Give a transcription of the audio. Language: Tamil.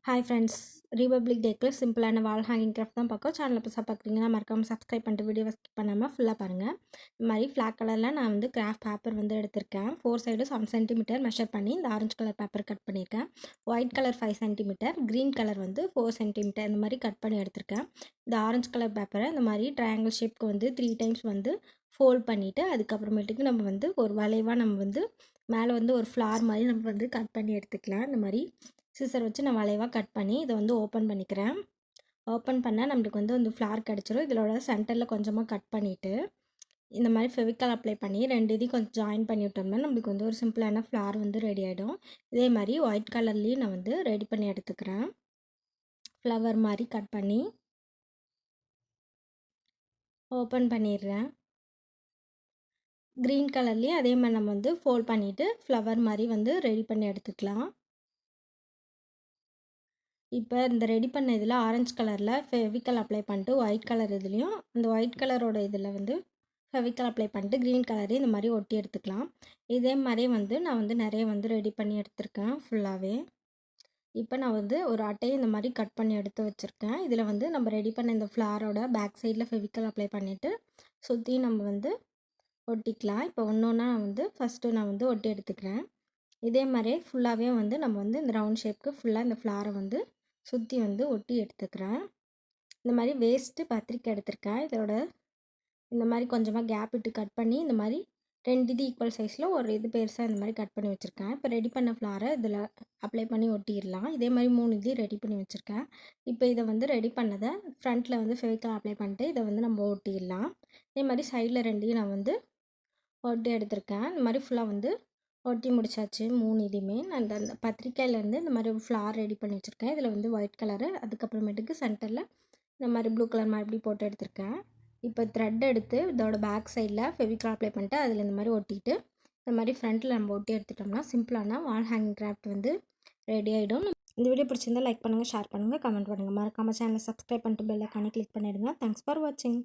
ஹாய் ஃப்ரெண்ட்ஸ், ரிபப்ளிக் டேக்கு சிம்பிளான வால் ஹேங்கிங் கிராஃப்ட் தான் பார்க்க. சேனலில் புதுசாக பார்க்குறீங்கன்னா மறக்காமல் சப்ஸ்கிரைப் பண்ணிட்டு வீடியோவை ஸ்கிப் பண்ணாமல் ஃபுல்லாக பாருங்கள். இந்த மாதிரி ஃப்ளாக் கலரில் நான் வந்து கிராஃப்ட் பேப்பர் வந்து எடுத்திருக்கேன். 4 சைடு 7 சென்டிமீட்டர் மெஷர் பண்ணி இந்த ஆரஞ்சு கலர் பேப்பர் கட் பண்ணியிருக்கேன். White colour 5 centimetre, green colour வந்து 4 சென்டிமீட்டர் இந்த மாதிரி கட் பண்ணி எடுத்திருக்கேன். இந்த ஆரஞ்சு கலர் பேப்பரை இந்த மாதிரி ட்ரையாங்கிள் ஷேப்க்கு வந்து 3 டைம்ஸ் வந்து ஃபோல்ட் பண்ணிவிட்டு அதுக்கப்புறமேட்டுக்கு நம்ம வந்து ஒரு வளைவாக நம்ம வந்து மேலே வந்து ஒரு ஃப்ளார் மாதிரி நம்ம வந்து கட் பண்ணி எடுத்துக்கலாம். இந்த மாதிரி சிசர் வச்சு நான் வளைவாக கட் பண்ணி இதை வந்து ஓப்பன் பண்ணிக்கிறேன். ஓப்பன் பண்ணால் நம்மளுக்கு வந்து ஃப்ளார் கிடச்சிரும். இதோட சென்டரில் கொஞ்சமாக கட் பண்ணிவிட்டு இந்த மாதிரி ஃபெவிக்கால் அப்ளை பண்ணி 2 இதையும் கொஞ்சம் ஜாயின் பண்ணி விட்டோம்னா நம்மளுக்கு வந்து ஒரு சிம்பிளான ஃப்ளார் வந்து ரெடி ஆகிடும். இதே மாதிரி ஒயிட் கலர்லேயும் நான் வந்து ரெடி பண்ணி எடுத்துக்கிறேன். ஃப்ளவர் மாதிரி கட் பண்ணி ஓப்பன் பண்ணிடுறேன். க்ரீன் கலர்லேயும் அதே மாதிரி நம்ம வந்து ஃபோல்ட் பண்ணிவிட்டு ஃப்ளவர் மாதிரி வந்து ரெடி பண்ணி எடுத்துக்கலாம். இப்போ இந்த ரெடி பண்ண இதில் ஆரஞ்சு கலரில் ஃபெவிக்கல் அப்ளை பண்ணிட்டு ஒயிட் கலர் இதுலேயும் அந்த ஒயிட் கலரோட இதில் வந்து ஃபெவிக்கல் அப்ளை பண்ணிட்டு க்ரீன் கலரையும் இந்த மாதிரி ஒட்டி எடுத்துக்கலாம். இதே மாதிரி வந்து நான் வந்து நிறைய வந்து ரெடி பண்ணி எடுத்திருக்கேன் ஃபுல்லாகவே. இப்போ நான் வந்து ஒரு அட்டையை இந்த மாதிரி கட் பண்ணி எடுத்து வச்சுருக்கேன். இதில் வந்து நம்ம ரெடி பண்ண இந்த ஃப்ளாரோட பேக் சைடில் ஃபெவிக்கல் அப்ளை பண்ணிவிட்டு சுற்றி நம்ம வந்து ஒட்டிக்கலாம். இப்போ ஒன்று ஒன்றா நான் வந்து ஃபஸ்ட்டு நான் வந்து ஒட்டி எடுத்துக்கிறேன். இதே மாதிரியே ஃபுல்லாகவே வந்து நம்ம வந்து இந்த ரவுண்ட் ஷேப்புக்கு ஃபுல்லாக இந்த ஃப்ளாரை வந்து சுற்றி வந்து ஒட்டி எடுத்துக்கிறேன். இந்த மாதிரி வேஸ்ட்டு பத்திரிக்கை எடுத்திருக்கேன். இதோட இந்த மாதிரி கொஞ்சமாக கேப் விட்டு கட் பண்ணி இந்த மாதிரி 2 இது ஈக்குவல் சைஸில் ஒரு இது பெருசாக இந்த மாதிரி கட் பண்ணி வச்சுருக்கேன். இப்போ ரெடி பண்ண ஃப்ளாரை இதில் அப்ளை பண்ணி ஒட்டிடலாம். இதே மாதிரி 3 இது ரெடி பண்ணி வச்சுருக்கேன். இப்போ இதை வந்து ரெடி பண்ணதை ஃப்ரண்ட்டில் வந்து ஃபெவிக்கால் அப்ளை பண்ணிட்டு இதை வந்து நம்ம ஒட்டிடலாம். இதே மாதிரி சைடில் 2 நான் வந்து ஒட்டி எடுத்திருக்கேன். இந்த மாதிரி ஃபுல்லாக வந்து ஒட்டி முடிச்சாச்சு 3 இதுவுமே. நான் அந்த பத்திரிக்கையிலேருந்து இந்த மாதிரி ஃப்ளார் ரெடி பண்ணி வச்சுருக்கேன். இதில் வந்து ஒயிட் கலரு, அதுக்கப்புறமேட்டுக்கு சென்டரில் இந்த மாதிரி ப்ளூ கலர் மறுபடியும் போட்டு எடுத்திருக்கேன். இப்போ த்ரெட் எடுத்து இதோட பேக் சைடில் ஃபெவிக்கால் அப்ளை பண்ணிட்டு அதில் இந்த மாதிரி ஒட்டிட்டு இந்த மாதிரி ஃப்ரண்ட்டில் நம்ம ஒட்டி எடுத்துட்டோம்னா சிம்பிளான வால் ஹேங்கிங் கிராஃப்ட் வந்து ரெடி ஆகிடும். இந்த வீடியோ பிடிச்சிருந்தால் லைக் பண்ணுங்கள், ஷேர் பண்ணுங்கள், கமெண்ட் பண்ணுங்கள். மறக்காமல் சேனலை சப்ஸ்கிரைப் பண்ணிட்டு பெல் ஐக்கானை கிளிக் பண்ணிவிடுங்க. தேங்க்ஸ் ஃபார் வாட்சிங்.